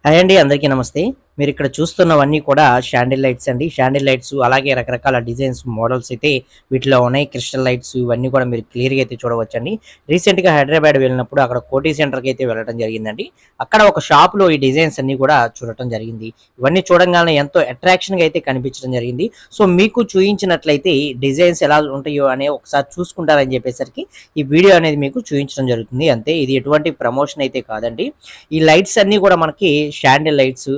Hi అండి, అందరికీ నమస్తే. మీరు ఇక్కడ చూస్తున్నవన్నీ కూడా షాండిల్ లైట్స్ అండి. షాండిల్ లైట్స్ అలాగే రకరకాల డిజైన్స్, మోడల్స్ అయితే వీటిలో ఉన్నాయి. క్రిస్టల్ లైట్స్ ఇవన్నీ కూడా మీరు క్లియర్‌గా అయితే చూడవచ్చండి. రీసెంట్‌గా హైదరాబాద్ వెళ్ళినప్పుడు అక్కడ కోటి సెంటర్‌కి అయితే వెళ్ళడం జరిగిందండి. అక్కడ ఒక షాప్‌లో ఈ డిజైన్స్ అన్నీ కూడా చూడటం జరిగింది. ఇవన్నీ చూడంగానే ఎంతో అట్రాక్షన్‌గా అయితే కనిపించడం జరిగింది. సో, మీకు చూయించినట్లయితే ఈ డిజైన్స్ ఎలా ఉంటాయో అని ఒకసారి చూసుకుంటారని చెప్పేసరికి ఈ వీడియో అనేది మీకు చూయించడం జరుగుతుంది. అంతే, ఇది ఎటువంటి ప్రమోషన్ అయితే కాదండి. ఈ లైట్స్ అన్నీ కూడా మనకి షాండిల్ లైట్స్,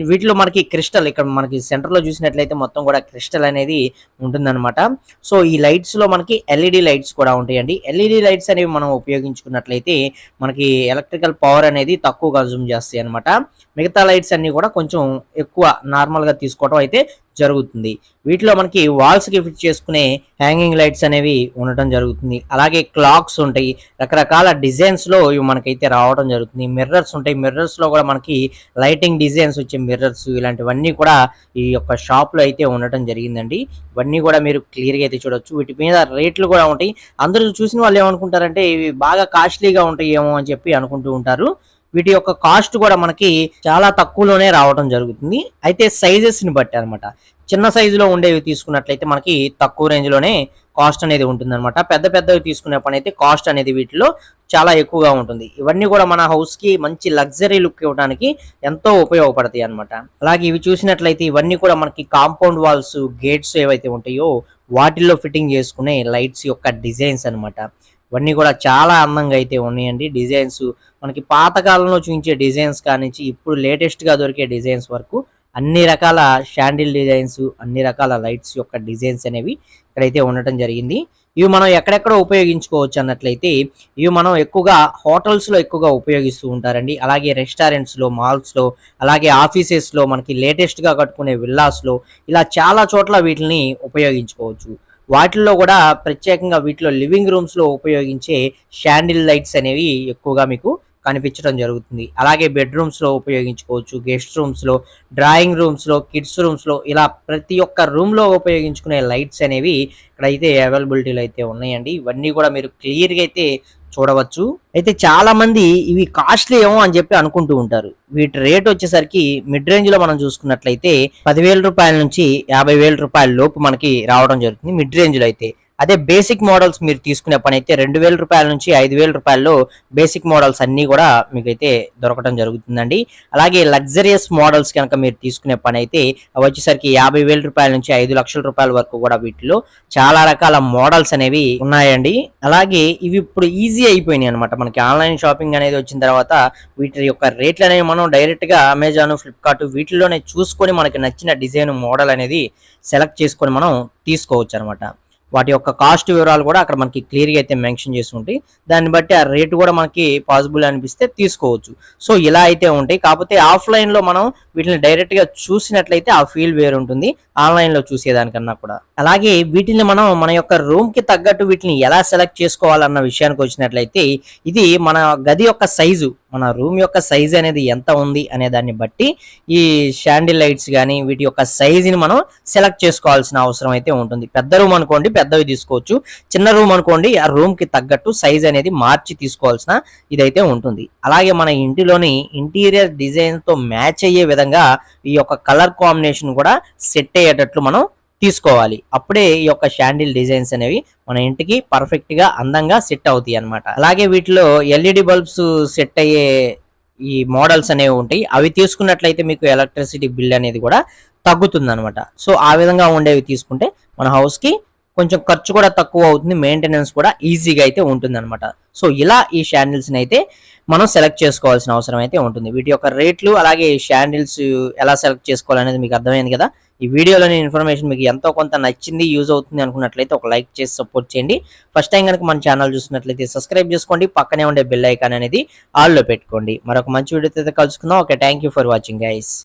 వీటిలో మనకి క్రిస్టల్ ఇక్కడ మనకి సెంటర్‌లో చూసినట్లయితే మొత్తం కూడా క్రిస్టల్ అనేది ఉంటుందన్నమాట. సో, ఈ లైట్స్‌లో మనకి ఎల్ఈడీ లైట్స్ కూడా ఉంటాయండి. ఎల్ఈడీ లైట్స్ అనేవి మనం ఉపయోగించుకున్నట్లయితే మనకి ఎలక్ట్రికల్ పవర్ అనేది తక్కువ కన్జ్యూమ్ చేస్తాయన్నమాట. మిగతా లైట్స్ అన్నీ కూడా కొంచెం ఎక్కువ నార్మల్‌గా తీసుకోవడం అయితే జరుగుతుంది. వీటిలో మనకి వాల్స్‌కి ఫిట్ చేసుకునే హ్యాంగింగ్ లైట్స్ అనేవి ఉండటం జరుగుతుంది. అలాగే క్లాక్స్ ఉంటాయి. రకరకాల డిజైన్స్‌లో ఇవి మనకైతే రావడం జరుగుతుంది. మిర్రర్స్ ఉంటాయి. మిర్రర్స్‌లో కూడా మనకి లైటింగ్ డిజైన్స్ వచ్చే మిర్రర్స్ ఇలాంటివన్నీ కూడా ఈ యొక్క షాప్‌లో అయితే ఉండటం జరిగిందండి. ఇవన్నీ కూడా మీరు క్లియర్‌గా అయితే చూడొచ్చు. వీటి మీద రేట్లు కూడా ఉంటాయి. అందరూ చూసిన వాళ్ళు ఏమనుకుంటారంటే ఇవి బాగా కాస్ట్‌లీగా ఉంటాయేమో అని చెప్పి అనుకుంటూ ఉంటారు. వీటి యొక్క కాస్ట్ కూడా మనకి చాలా తక్కువలోనే రావడం జరుగుతుంది. అయితే సైజెస్‌ని బట్టి అనమాట. చిన్న సైజులో ఉండేవి తీసుకున్నట్లయితే మనకి తక్కువ రేంజ్‌లోనే కాస్ట్ అనేది ఉంటుందన్నమాట. పెద్ద పెద్దవి తీసుకునే పనైతే కాస్ట్ అనేది వీటిలో చాలా ఎక్కువగా ఉంటుంది. ఇవన్నీ కూడా మన హౌస్‌కి మంచి లగ్జరీ లుక్ ఇవ్వడానికి ఎంతో ఉపయోగపడతాయి అన్నమాట. అలాగే ఇవి చూసినట్లయితే ఇవన్నీ కూడా మనకి కాంపౌండ్ వాల్స్, గేట్స్ ఏవైతే ఉంటాయో వాటిల్లో ఫిట్టింగ్ చేసుకునే లైట్స్ యొక్క డిజైన్స్ అన్నమాట. ఇవన్నీ కూడా చాలా అందంగా అయితే ఉన్నాయండి. డిజైన్స్ మనకి పాత కాలంలో చూయించే డిజైన్స్ కానించి ఇప్పుడు లేటెస్ట్‌గా దొరికే డిజైన్స్ వరకు అన్ని రకాల షాండిల్ డిజైన్స్, అన్ని రకాల లైట్స్ యొక్క డిజైన్స్ అనేవి ఇక్కడైతే ఉండటం జరిగింది. ఇవి మనం ఎక్కడెక్కడ ఉపయోగించుకోవచ్చు అన్నట్లయితే ఇవి మనం ఎక్కువగా హోటల్స్‌లో ఎక్కువగా ఉపయోగిస్తూ ఉంటారండి. అలాగే రెస్టారెంట్స్‌లో, మాల్స్‌లో, అలాగే ఆఫీసెస్‌లో మనకి లేటెస్ట్‌గా కట్టుకునే విల్లాస్‌లో ఇలా చాలా చోట్ల వీటిని ఉపయోగించుకోవచ్చు. వాటిల్లో కూడా ప్రత్యేకంగా వీటిలో లివింగ్ రూమ్స్‌లో ఉపయోగించే షాండిల్ లైట్స్ అనేవి ఎక్కువగా మీకు కనిపించడం జరుగుతుంది. అలాగే బెడ్‌రూమ్స్‌లో ఉపయోగించుకోవచ్చు. గెస్ట్ రూమ్స్‌లో, డ్రాయింగ్ రూమ్స్‌లో, కిడ్స్ రూమ్స్‌లో ఇలా ప్రతి ఒక్క రూమ్‌లో ఉపయోగించుకునే లైట్స్ అనేవి ఇక్కడైతే అవైలబిలిటీలో అయితే ఉన్నాయండి. ఇవన్నీ కూడా మీరు క్లియర్‌గా అయితే చూడవచ్చు. అయితే చాలా మంది ఇవి కాస్ట్‌లీ ఏమో అని చెప్పి అనుకుంటూ ఉంటారు. వీటి రేట్ వచ్చేసరికి మిడ్ రేంజ్‌లో మనం చూసుకున్నట్లయితే రూ. 10,000 నుంచి రూ. 50,000 లోపు మనకి రావడం జరుగుతుంది మిడ్ రేంజ్‌లో అయితే. అదే బేసిక్ మోడల్స్ మీరు తీసుకునే పనైతే రూ. 2,000 నుంచి రూ. 5,000లో బేసిక్ మోడల్స్ అన్నీ కూడా మీకైతే దొరకడం జరుగుతుందండి. అలాగే లగ్జరియస్ మోడల్స్ కనుక మీరు తీసుకునే పనైతే అవి వచ్చేసరికి రూ. 50,000 నుంచి రూ. 5,00,000 వరకు కూడా వీటిలో చాలా రకాల మోడల్స్ అనేవి ఉన్నాయండి. అలాగే ఇవి ఇప్పుడు ఈజీ అయిపోయినాయి అనమాట. మనకి ఆన్లైన్ షాపింగ్ అనేది వచ్చిన తర్వాత వీటి యొక్క రేట్లు అనేవి మనం డైరెక్ట్‌గా అమెజాన్, ఫ్లిప్‌కార్ట్ వీటిల్లోనే చూసుకొని మనకి నచ్చిన డిజైన్, మోడల్ అనేది సెలెక్ట్ చేసుకొని మనం తీసుకోవచ్చు అనమాట. వాటి యొక్క కాస్ట్ వివరాలు కూడా అక్కడ మనకి క్లియర్‌గా అయితే మెన్షన్ చేసి ఉంటాయి. దాన్ని బట్టి ఆ రేట్ కూడా మనకి పాసిబుల్ అనిపిస్తే తీసుకోవచ్చు. సో, ఇలా అయితే ఉంటాయి. కాకపోతే ఆఫ్‌లైన్‌లో మనం వీటిని డైరెక్ట్‌గా చూసినట్లయితే ఆ ఫీల్ వేరుంటుంది ఆన్‌లైన్‌లో చూసేదానికన్నా కూడా. అలాగే వీటిని మనం మన యొక్క రూమ్‌కి తగ్గట్టు వీటిని ఎలా సెలెక్ట్ చేసుకోవాలన్న విషయానికి వచ్చినట్లయితే ఇది మన గది యొక్క సైజు, మన రూమ్ యొక్క సైజ్ అనేది ఎంత ఉంది అనే దాన్ని బట్టి ఈ షాండిల్ లైట్స్ గానీ వీటి యొక్క సైజుని మనం సెలెక్ట్ చేసుకోవాల్సిన అవసరం అయితే ఉంటుంది. పెద్ద రూమ్ అనుకోండి పెద్దవి తీసుకోవచ్చు. చిన్న రూమ్ అనుకోండి ఆ రూమ్‌కి తగ్గట్టు సైజ్ అనేది మార్చి తీసుకోవాల్సిన ఇదైతే ఉంటుంది. అలాగే మన ఇంటిలోని ఇంటీరియర్ డిజైన్‌తో మ్యాచ్ అయ్యే విధంగా ఈ యొక్క కలర్ కాంబినేషన్ కూడా సెట్ అయ్యేటట్లు మనం తీసుకోవాలి. అప్పుడే ఈ యొక్క షాండిల్ డిజైన్స్ అనేవి మన ఇంటికి పర్ఫెక్ట్‌గా అందంగా సెట్ అవుతాయి అన్నమాట. అలాగే వీటిలో ఎల్ఈడి బల్బ్స్ సెట్ అయ్యే ఈ మోడల్స్ అనేవి ఉంటాయి. అవి తీసుకున్నట్లయితే మీకు ఎలక్ట్రిసిటీ బిల్ అనేది కూడా తగ్గుతుందన్నమాట. సో, ఆ విధంగా ఉండేవి తీసుకుంటే మన హౌస్‌కి కొంచెం ఖర్చు కూడా తక్కువ అవుతుంది. మెయింటెనెన్స్ కూడా ఈజీగా అయితే ఉంటుందన్నమాట. సో, ఇలా ఈ షాండిల్స్‌ని అయితే మనం సెలెక్ట్ చేసుకోవాల్సిన అవసరం అయితే ఉంటుంది. వీటి యొక్క రేట్లు అలాగే షాండిల్స్ ఎలా సెలెక్ట్ చేసుకోవాలనేది మీకు అర్థమైంది కదా! ఈ వీడియోలోని ఇన్ఫర్మేషన్ మీకు ఎంతో కొంత నచ్చింది, యూజ్ అవుతుంది అనుకున్నట్లయితే ఒక లైక్ చేసి సపోర్ట్ చేయండి. ఫస్ట్ టైం గనుక మన ఛానల్ చూస్తున్నట్లయితే సబ్స్క్రైబ్ చేసుకోండి. పక్కనే ఉండే బెల్ ఐకాన్ అనేది ఆల్‌లో పెట్టుకోండి. మరొక మంచి వీడియోతో అయితే కలుసుకుందాం. Okay, thank you for watching guys.